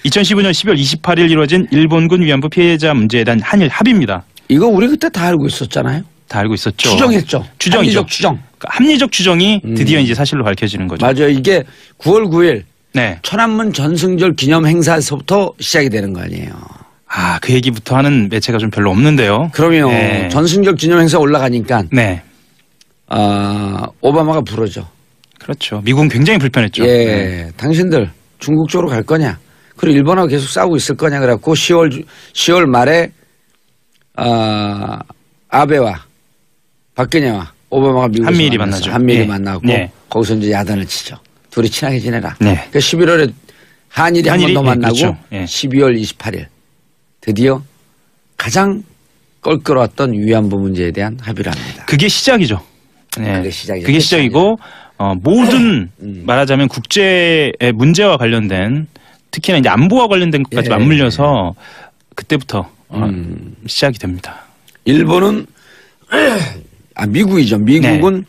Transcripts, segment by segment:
2015년 12월 28일 이루어진 일본군 위안부 피해자 문제에 대한 한일 합의입니다. 이거 우리 그때 다 알고 있었잖아요. 다 알고 있었죠. 추정했죠. 추정이죠. 합리적 추정. 그러니까 합리적 추정이 드디어 이제 사실로 밝혀지는 거죠. 맞아요. 이게 9월 9일 네. 천안문 전승절 기념 행사에서부터 시작이 되는 거 아니에요. 아, 그 얘기부터 하는 매체가 좀 별로 없는데요. 그러면 네. 전승절 기념 행사 올라가니까 네. 오바마가 부르죠. 그렇죠. 미국은 굉장히 불편했죠. 예, 네. 당신들 중국 쪽으로 갈 거냐? 그리고 일본하고 계속 싸우고 있을 거냐? 그래갖고 10월 말에 아베와 박근혜와 오바마가 미국에서 한미일이 만나죠. 한미일이 예. 만나고 네. 거기서 이제 야단을 치죠. 둘이 친하게 지내라. 네. 그러니까 11월에 한일이 한 번 더 만나고 그렇죠. 예. 12월 28일 드디어 가장 껄끄러웠던 위안부 문제에 대한 합의를 합니다. 그게 시작이죠. 네. 그게 시작이고 모든 말하자면 국제의 문제와 관련된 특히나 이제 안보와 관련된 것까지 맞물려서 그때부터 시작이 됩니다. 일본은 미국이죠. 미국은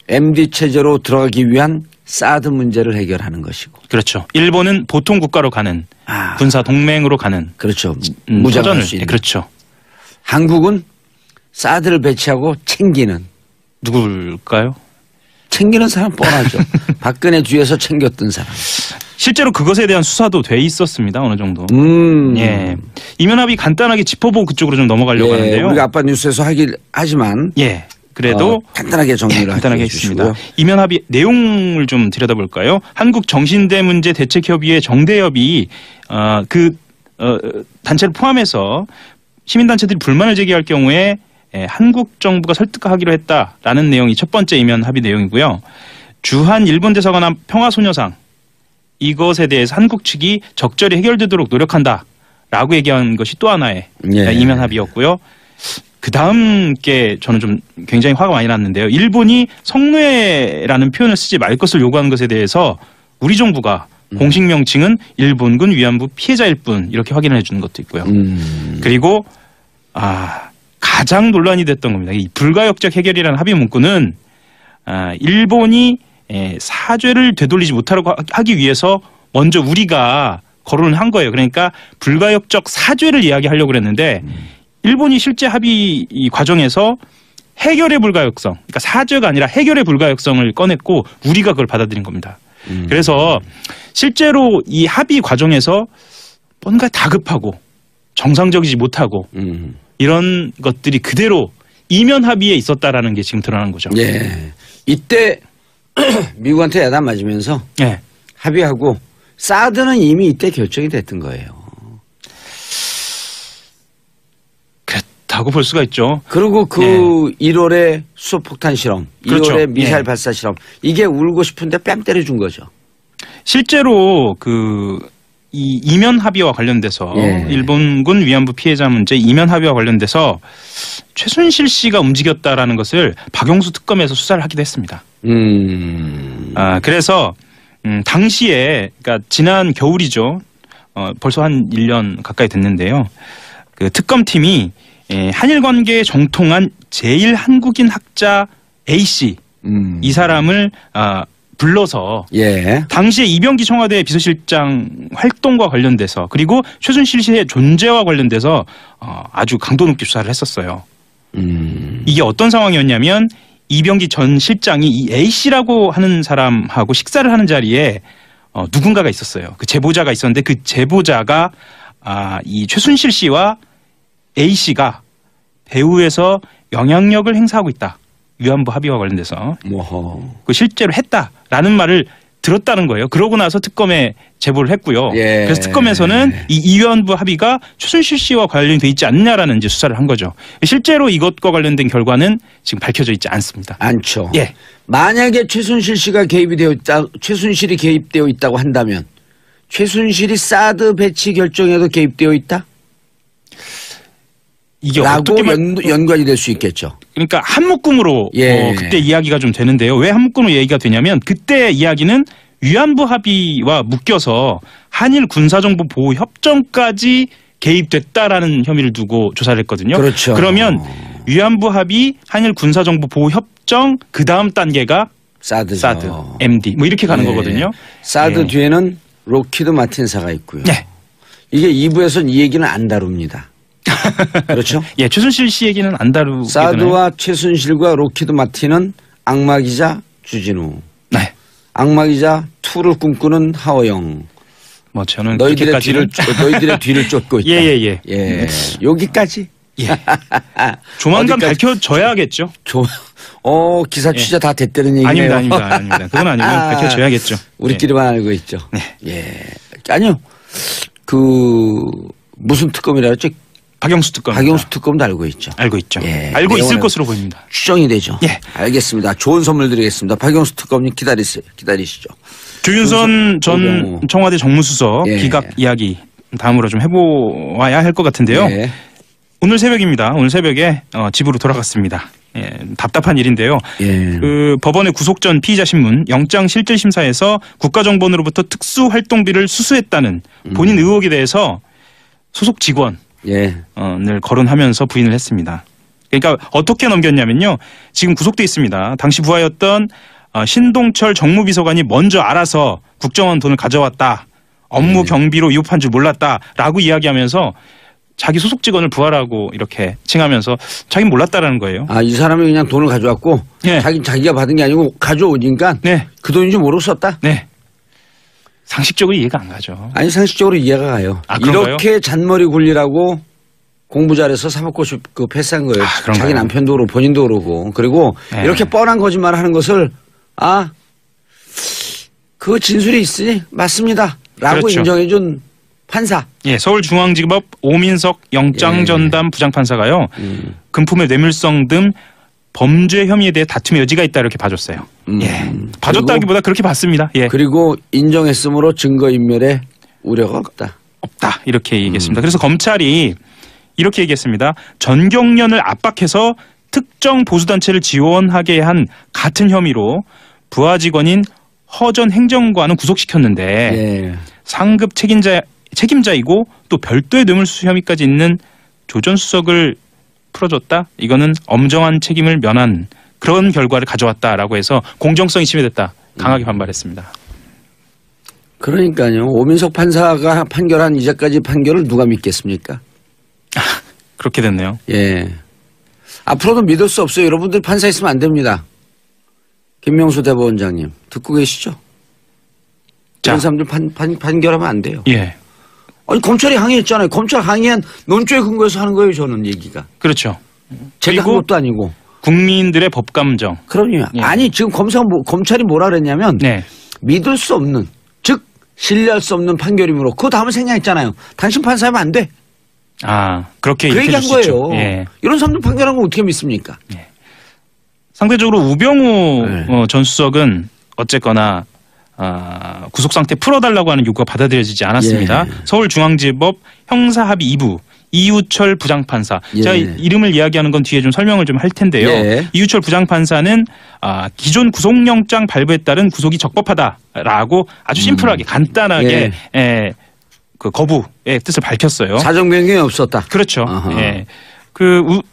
MD 체제로 들어가기 위한 사드 문제를 해결하는 것이고. 그렇죠. 일본은 보통 국가로 가는 군사 동맹으로 가는. 그렇죠. 무장할 수 있는. 그렇죠. 한국은 사드를 배치하고 챙기는. 누굴까요? 챙기는 사람 뻔하죠. 박근혜 뒤에서 챙겼던 사람. 실제로 그것에 대한 수사도 돼 있었습니다. 어느 정도. 예. 이면합의 간단하게 짚어보고 그쪽으로 좀 넘어가려고 하는데요. 우리가 아빠 뉴스에서 하지만. 예. 그래도 간단하게 정리를 간단하게 했습니다. 이면합의 내용을 좀 들여다볼까요? 한국정신대문제대책협의회 정대협이 단체를 포함해서 시민단체들이 불만을 제기할 경우에 한국 정부가 설득하기로 했다라는 내용이 첫 번째 이면 합의 내용이고요. 주한 일본 대사관 앞 평화소녀상 이것에 대해서 한국 측이 적절히 해결되도록 노력한다라고 얘기한 것이 또 하나의 이면 합의였고요. 그 다음 게 저는 좀 굉장히 화가 많이 났는데요. 일본이 성노예라는 표현을 쓰지 말 것을 요구하는 것에 대해서 우리 정부가 공식 명칭은 일본군 위안부 피해자일 뿐 이렇게 확인을 해주는 것도 있고요. 그리고 가장 논란이 됐던 겁니다. 이 불가역적 해결이라는 합의 문구는 일본이 사죄를 되돌리지 못하려고 하기 위해서 먼저 우리가 거론을 한 거예요. 그러니까 불가역적 사죄를 이야기하려고 그랬는데 일본이 실제 합의 과정에서 해결의 불가역성, 그러니까 사죄가 아니라 해결의 불가역성을 꺼냈고 우리가 그걸 받아들인 겁니다. 그래서 실제로 이 합의 과정에서 뭔가 다급하고 정상적이지 못하고 이런 것들이 그대로 이면 합의에 있었다라는 게 지금 드러나는 거죠. 예. 이때 미국한테 야단 맞으면서 합의하고 사드는 이미 이때 결정이 됐던 거예요. 그렇다고 볼 수가 있죠. 그리고 1월에 수소폭탄 실험, 그렇죠. 2월에 미사일 발사 실험 이게 울고 싶은데 뺨 때려준 거죠. 실제로 이 이면 합의와 관련돼서 일본군 위안부 피해자 문제 이면 합의와 관련돼서 최순실 씨가 움직였다라는 것을 박영수 특검에서 수사를 하기도 했습니다. 그래서 당시에 그러니까 지난 겨울이죠. 벌써 한 1년 가까이 됐는데요. 그 특검팀이 한일 관계에 정통한 제일 한국인 학자 A 씨 이 사람을 불러서 당시에 이병기 청와대 비서실장 활동과 관련돼서 그리고 최순실 씨의 존재와 관련돼서 아주 강도 높게 수사를 했었어요. 이게 어떤 상황이었냐면 이병기 전 실장이 이 A 씨라고 하는 사람하고 식사를 하는 자리에 누군가가 있었어요. 그 제보자가 있었는데 그 제보자가 이 최순실 씨와 A 씨가 배후에서 영향력을 행사하고 있다. 위안부 합의와 관련돼서 그 실제로 했다라는 말을 들었다는 거예요. 그러고 나서 특검에 제보를 했고요. 그래서 특검에서는 이 위안부 합의가 최순실 씨와 관련이 돼 있지 않느냐라는 이제 수사를 한 거죠. 실제로 이것과 관련된 결과는 지금 밝혀져 있지 않습니다. 않죠. 만약에 최순실이 개입되어 있다고 한다면 최순실이 사드 배치 결정에도 개입되어 있다? 이게 어떻게 연관이 될 수 있겠죠. 그러니까 한 묶음으로 그때 이야기가 좀 되는데요. 왜 한 묶음으로 얘기가 되냐면 그때 이야기는 위안부 합의와 묶여서 한일 군사정보 보호 협정까지 개입됐다라는 혐의를 두고 조사를 했거든요. 그렇죠. 그러면 위안부 합의, 한일 군사정보 보호 협정 그 다음 단계가 사드, MD 뭐 이렇게 가는 거거든요. 사드 뒤에는 로키드 마틴사가 있고요. 이게 2부에서는 이 얘기는 안 다룹니다. 그렇죠? 예, 최순실 씨 얘기는 안 다루게 사드와 최순실과 로키드 마틴은 악마기자 주진우. 네. 악마기자 2를 꿈꾸는 하호영. 뭐 저는 너희들의 뒤를 쫓고 있다. 예. 여기까지. 예. 조만간 밝혀져야겠죠. 기사 취재 다 됐다는 얘기네요. 아닙니다. 그건 아니고 밝혀져야겠죠. 우리끼리만 알고 있죠. 네. 예. 아니요. 무슨 특검이라 했죠? 박영수 특검. 박영수 특검도 알고 있죠. 알고 있죠. 예. 알고 있을 것으로 보입니다. 추정이 되죠. 예. 알겠습니다. 좋은 선물 드리겠습니다. 박영수 특검님 기다리시죠. 조윤선 전 청와대 정무수석 기각 이야기 다음으로 좀 해보아야 할 것 같은데요. 예. 오늘 새벽입니다. 오늘 새벽에 집으로 돌아갔습니다. 예, 답답한 일인데요. 예. 법원의 구속 전 피의자 신문 영장실질심사에서 국가정보원으로부터 특수활동비를 수수했다는 본인 의혹에 대해서 소속 직원을 거론하면서 부인을 했습니다. 그러니까 어떻게 넘겼냐면요. 지금 구속돼 있습니다. 당시 부하였던 신동철 정무비서관이 먼저 알아서 국정원 돈을 가져왔다. 업무 경비로 위협한 줄 몰랐다라고 이야기하면서 자기 소속 직원을 부하라고 이렇게 칭하면서 자기는 몰랐다라는 거예요. 이 사람이 그냥 돈을 가져왔고 자기가 받은 게 아니고 가져오니까 그 돈인지 모르고 썼다? 네. 상식적으로 이해가 안 가죠. 아니 상식적으로 이해가 가요. 이렇게 잔머리 굴리라고 공부 잘해서 사법고시 패스한 거예요. 자기 남편도 그러고 본인도 그러고. 그리고 이렇게 뻔한 거짓말 하는 것을 그 진술이 있으니 맞습니다. 라고 그렇죠. 인정해준 판사. 예, 서울중앙지법 오민석 영장전담 부장판사가요. 금품의 뇌물성 등 범죄 혐의에 대해 다툼의 여지가 있다 이렇게 봐줬어요. 예, 봐줬다기보다 그렇게 봤습니다. 예. 그리고 인정했으므로 증거인멸에 우려가 없다. 이렇게 얘기했습니다. 그래서 검찰이 이렇게 얘기했습니다. 전경련을 압박해서 특정 보수단체를 지원하게 한 같은 혐의로 부하 직원인 허 전 행정관은 구속시켰는데 상급 책임자이고 또 별도의 뇌물수수 혐의까지 있는 조 전 수석을 풀어줬다? 이거는 엄정한 책임을 면한 그런 결과를 가져왔다라고 해서 공정성이 침해됐다. 강하게 반발했습니다. 그러니까요. 오민석 판사가 판결한 이제까지 판결을 누가 믿겠습니까? 그렇게 됐네요. 예. 앞으로도 믿을 수 없어요. 여러분들 판사 있으면 안 됩니다. 김명수 대법원장님 듣고 계시죠? 이런 사람들 판결하면 안 돼요. 예. 아니 검찰이 항의했잖아요. 검찰 항의한 논조에 근거해서 하는 거예요. 저는 얘기가. 그렇죠. 제가 한 것도 아니고. 국민들의 법감정. 그럼요. 예. 아니 지금 검찰이 뭐라 그랬냐면 믿을 수 없는 즉 신뢰할 수 없는 판결이므로 그 다음에 생략했잖아요. 당신 판사하면 안 돼. 그렇게 그 얘기한 거예요. 예. 이런 사람들 판결한 거 어떻게 믿습니까? 예. 상대적으로 우병우 전 수석은 어쨌거나 구속 상태 풀어달라고 하는 요구가 받아들여지지 않았습니다. 서울중앙지법 형사합의 2부 이유철 부장판사. 제가 이름을 이야기하는 건 뒤에 좀 설명을 좀 할 텐데요. 이유철 부장판사는 기존 구속영장 발부에 따른 구속이 적법하다라고 아주 심플하게 간단하게 그 거부의 뜻을 밝혔어요. 사정 변경이 없었다. 그렇죠. 예.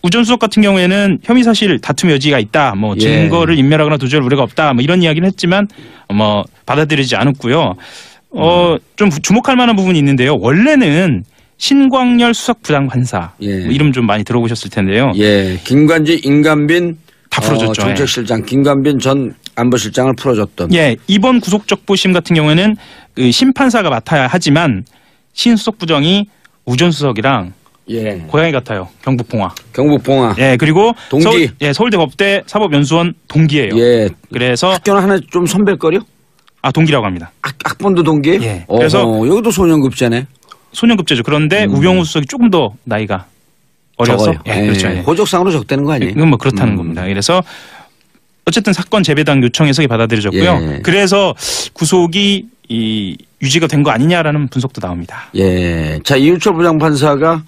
우 전 수석 같은 경우에는 혐의 사실 다툼 여지가 있다. 증거를 인멸하거나 도주할 우려가 없다. 이런 이야기는 했지만 받아들이지 않았고요. 좀 주목할 만한 부분이 있는데요. 원래는 신광열 수석 부장판사 이름 좀 많이 들어보셨을 텐데요. 김관지, 임관빈 다 풀어줬죠. 정책실장 김관빈 전 안보실장을 풀어줬던. 이번 구속적부심 같은 경우에는 그 심판사가 맡아야 하지만 신수석 부정이 우 전 수석이랑 고향이 같아요. 경북봉화. 그리고 동기. 서울대 법대 사법연수원 동기예요. 그래서 학교는 하나 좀 선배거려? 동기라고 합니다. 학번도 동기예요? 그래서 여기도 소년급제네. 소년급제죠. 그런데 우병우 수석이 조금 더 나이가 어려서. 그렇죠. 호적상으로 적대는 거 아니에요? 이건 그렇다는 겁니다. 그래서 어쨌든 사건 재배당 요청 해석이 받아들여졌고요. 그래서 구속이 유지가 된 거 아니냐라는 분석도 나옵니다. 자, 이유철 부장판사가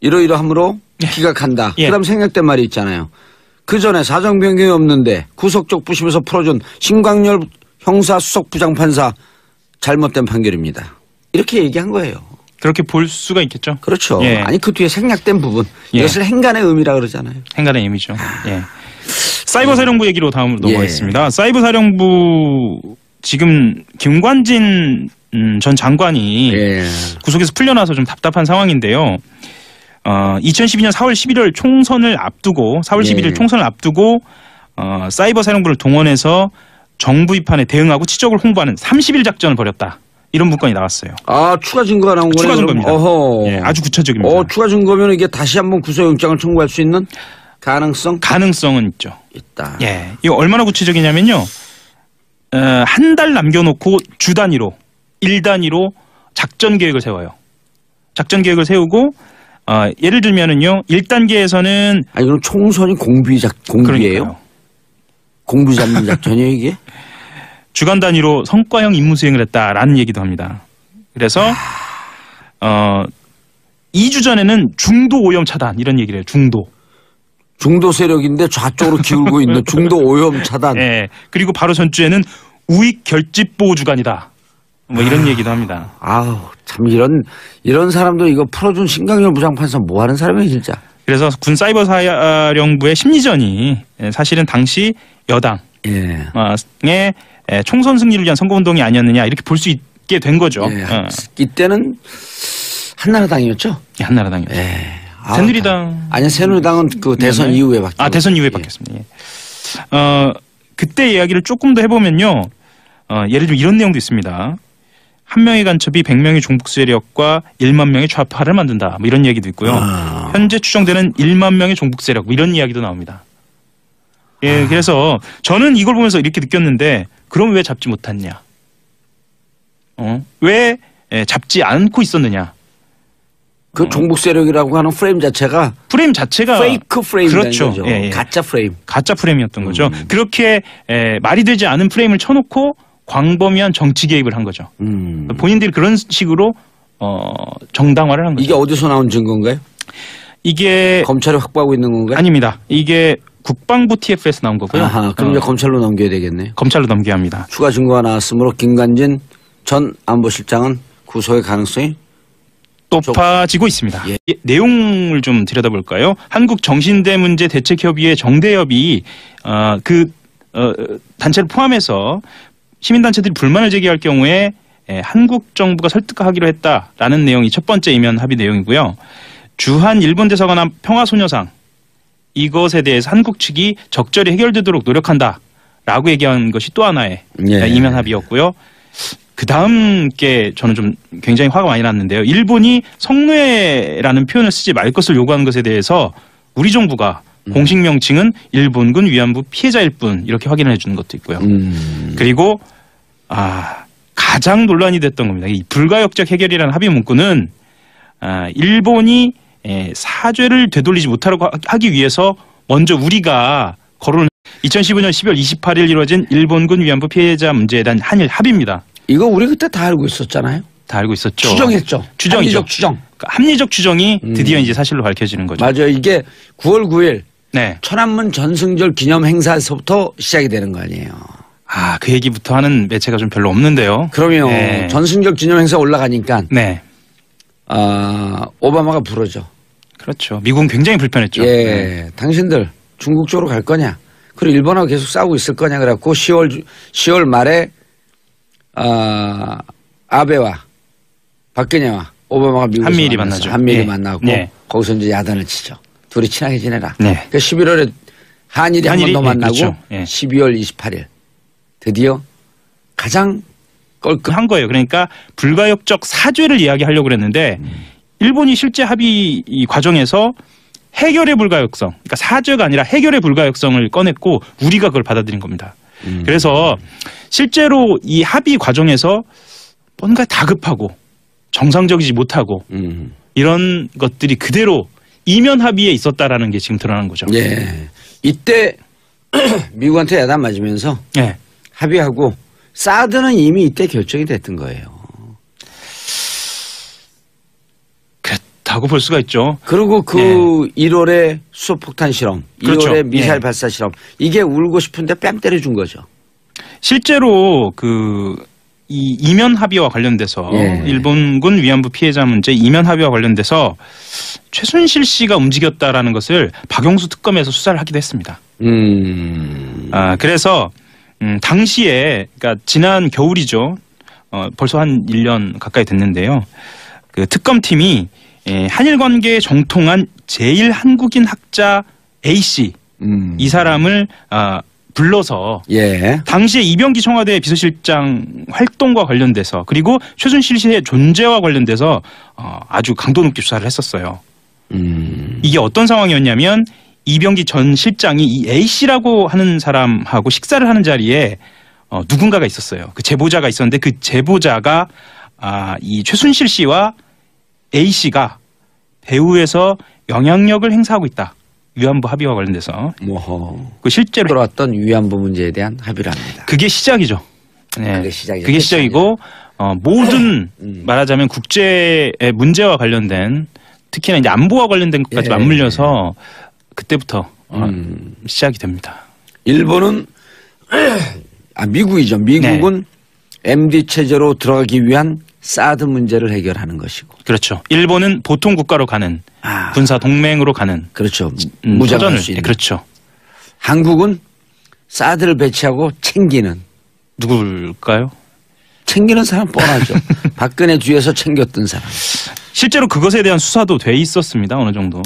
이러이러함으로 기각한다. 그다음 생략된 말이 있잖아요. 그 전에 사정 변경이 없는데 구속적 부심에서 풀어준 신광열 형사수석 부장판사 잘못된 판결입니다. 이렇게 얘기한 거예요. 그렇게 볼 수가 있겠죠. 그렇죠. 아니 그 뒤에 생략된 부분 이것을 행간의 의미라 그러잖아요. 행간의 의미죠. 사이버사령부 얘기로 다음으로 넘어가겠습니다. 사이버사령부 지금 김관진 전 장관이 예. 구속에서 풀려나서 좀 답답한 상황인데요. 2012년 4월 11일 총선을 앞두고 4월 11일 총선을 앞두고 사이버 사령부를 동원해서 정부 비판에 대응하고 치적을 홍보하는 30일 작전을 벌였다. 이런 문건이 나왔어요. 아, 추가 증거가 나온 거네요. 추가 증거입니다. 어허. 예, 아주 구체적입니다. 추가 증거면 이게 다시 한번 구속영장을 청구할 수 있는 가능성은 있죠. 있다. 예, 이거 얼마나 구체적이냐면요. 한 달 남겨놓고 주 단위로, 일 단위로 작전 계획을 세워요. 작전 계획을 세우고 예를 들면은요, 1단계에서는 아니 그럼 총선이 공비예요? 그러니까요. 공비 잡는 작전이에요 이게? 주간 단위로 성과형 임무 수행을 했다라는 얘기도 합니다. 그래서 2주 전에는 중도 오염 차단 이런 얘기를 해요. 중도 세력인데 좌쪽으로 기울고 있는 중도 오염 차단. 네. 그리고 바로 전주에는 우익 결집 보호 주간이다. 뭐 이런 얘기도 합니다. 아우 참 이런 사람도 이거 풀어준 신강렬 부장판사 뭐 하는 사람이에요 진짜. 그래서 군 사이버 사령부의 심리전이 사실은 당시 여당의 총선 승리를 위한 선거운동이 아니었느냐 이렇게 볼 수 있게 된 거죠. 예, 이때는 한나라당이었죠? 예, 한나라당이었죠. 예. 새누리당. 아니 새누리당은 그 대선 이후에 바뀌었습니다. 대선 이후에 바뀌었습니다. 예. 그때 이야기를 조금 더 해보면요. 예를 들면 이런 내용도 있습니다. 한 명의 간첩이 100명의 종북 세력과 1만 명의 좌파를 만든다. 뭐 이런 얘기도 있고요. 현재 추정되는 1만 명의 종북 세력 뭐 이런 이야기도 나옵니다. 예, 그래서 저는 이걸 보면서 이렇게 느꼈는데 그럼 왜 잡지 못했냐? 왜 잡지 않고 있었느냐? 그 종북 세력이라고 하는 프레임 자체가 페이크 프레임이라는 그렇죠. 거죠. 예, 예. 가짜 프레임이었던 거죠. 그렇게 말이 되지 않은 프레임을 쳐놓고 광범위한 정치 개입을 한 거죠. 본인들이 그런 식으로 정당화를 한 거죠. 이게 어디서 나온 증거인가요? 이게 검찰이 확보하고 있는 건가요? 아닙니다. 이게 국방부 TF에서 나온 거고요. 아하, 그럼 이제 검찰로 넘겨야 되겠네요. 검찰로 넘겨야 합니다. 추가 증거가 나왔으므로 김관진 전 안보실장은 구속의 가능성이 높아지고 있습니다. 예. 내용을 좀 들여다볼까요? 한국정신대문제대책협의회 정대협이 단체를 포함해서 시민단체들이 불만을 제기할 경우에 한국 정부가 설득하기로 했다라는 내용이 첫 번째 이면 합의 내용이고요. 주한 일본 대사관 앞 평화소녀상 이것에 대해서 한국 측이 적절히 해결되도록 노력한다라고 얘기한 것이 또 하나의 이면 합의였고요. 그 다음 게 저는 좀 굉장히 화가 많이 났는데요. 일본이 성노예라는 표현을 쓰지 말 것을 요구하는 것에 대해서 우리 정부가 공식 명칭은 일본군 위안부 피해자일 뿐 이렇게 확인을 해주는 것도 있고요. 그리고 가장 논란이 됐던 겁니다. 이 불가역적 해결이라는 합의 문구는 일본이 사죄를 되돌리지 못하려고 하기 위해서 먼저 우리가 거론을 2015년 10월 28일 이루어진 일본군 위안부 피해자 문제에 대한 한일 합의입니다. 이거 우리 그때 다 알고 있었잖아요. 다 알고 있었죠. 추정했죠. 추정이죠. 합리적 추정. 그러니까 합리적 추정이 드디어 이제 사실로 밝혀지는 거죠. 맞아요. 이게 9월 9일 네. 천안문 전승절 기념 행사에서부터 시작이 되는 거 아니에요. 그 얘기부터 하는 매체가 좀 별로 없는데요. 그러면 전승절 기념 행사 올라가니까 네. 오바마가 부르죠. 그렇죠. 미국은 굉장히 불편했죠. 예, 당신들 중국 쪽으로 갈 거냐? 그리고 일본하고 계속 싸우고 있을 거냐? 그래갖고 10월 말에 아베와 박근혜와 오바마가 미국에서 한미일이 만나죠. 한미일이 만나고 거기서 이제 야단을 치죠. 둘이 친하게 지내라. 그러니까 11월에 한일이 한 번 더 만나고 그렇죠. 12월 28일 드디어 가장 한 거예요. 그러니까 불가역적 사죄를 이야기하려고 그랬는데 일본이 실제 합의 이 과정에서 해결의 불가역성, 그러니까 사죄가 아니라 해결의 불가역성을 꺼냈고 우리가 그걸 받아들인 겁니다. 그래서 실제로 이 합의 과정에서 뭔가 다급하고 정상적이지 못하고 이런 것들이 그대로 이면 합의에 있었다라는 게 지금 드러난 거죠. 예. 이때 미국한테 야단 맞으면서 합의하고 사드는 이미 이때 결정이 됐던 거예요. 그렇다고 볼 수가 있죠. 그리고 1월에 수소폭탄 실험, 그렇죠. 2월에 미사일 발사 실험 이게 울고 싶은데 뺨 때려준 거죠. 실제로 이 이면 합의와 관련돼서 일본군 위안부 피해자 문제 이면 합의와 관련돼서 최순실 씨가 움직였다라는 것을 박영수 특검에서 수사를 하기도 했습니다. 그래서 당시에 그러니까 지난 겨울이죠. 벌써 한 1년 가까이 됐는데요. 그 특검팀이 한일 관계에 정통한 제일 한국인 학자 A씨 이 사람을 불러서 예. 당시에 이병기 청와대 비서실장 활동과 관련돼서 그리고 최순실 씨의 존재와 관련돼서 아주 강도 높게 수사를 했었어요. 이게 어떤 상황이었냐면 이병기 전 실장이 이 A씨라고 하는 사람하고 식사를 하는 자리에 누군가가 있었어요. 그 제보자가 있었는데 그 제보자가 이 최순실 씨와 A씨가 배후에서 영향력을 행사하고 있다. 위안부 합의와 관련돼서. 그 실제로 들어왔던 위안부 문제에 대한 합의를 합니다. 그게 시작이죠. 네. 그게 시작이고 모든 말하자면 국제의 문제와 관련된 특히나 이제 안보와 관련된 것까지 맞물려서 그때부터 시작이 됩니다. 일본은 미국이죠. 미국은 MD 체제로 들어가기 위한 사드 문제를 해결하는 것이고. 그렇죠. 일본은 보통 국가로 가는 군사 동맹으로 가는. 그렇죠. 무장할 수 있는. 그렇죠. 한국은 사드를 배치하고 챙기는. 누굴까요? 챙기는 사람 뻔하죠. 박근혜 뒤에서 챙겼던 사람. 실제로 그것에 대한 수사도 돼 있었습니다. 어느 정도.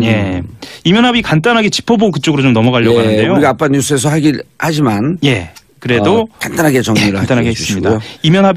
예. 이면합의 간단하게 짚어보고 그쪽으로 좀 넘어가려고 하는데요. 우리가 아빠 뉴스에서 하긴 하지만. 예. 그래도 간단하게 정리를 간단하게 했습니다. 이면합의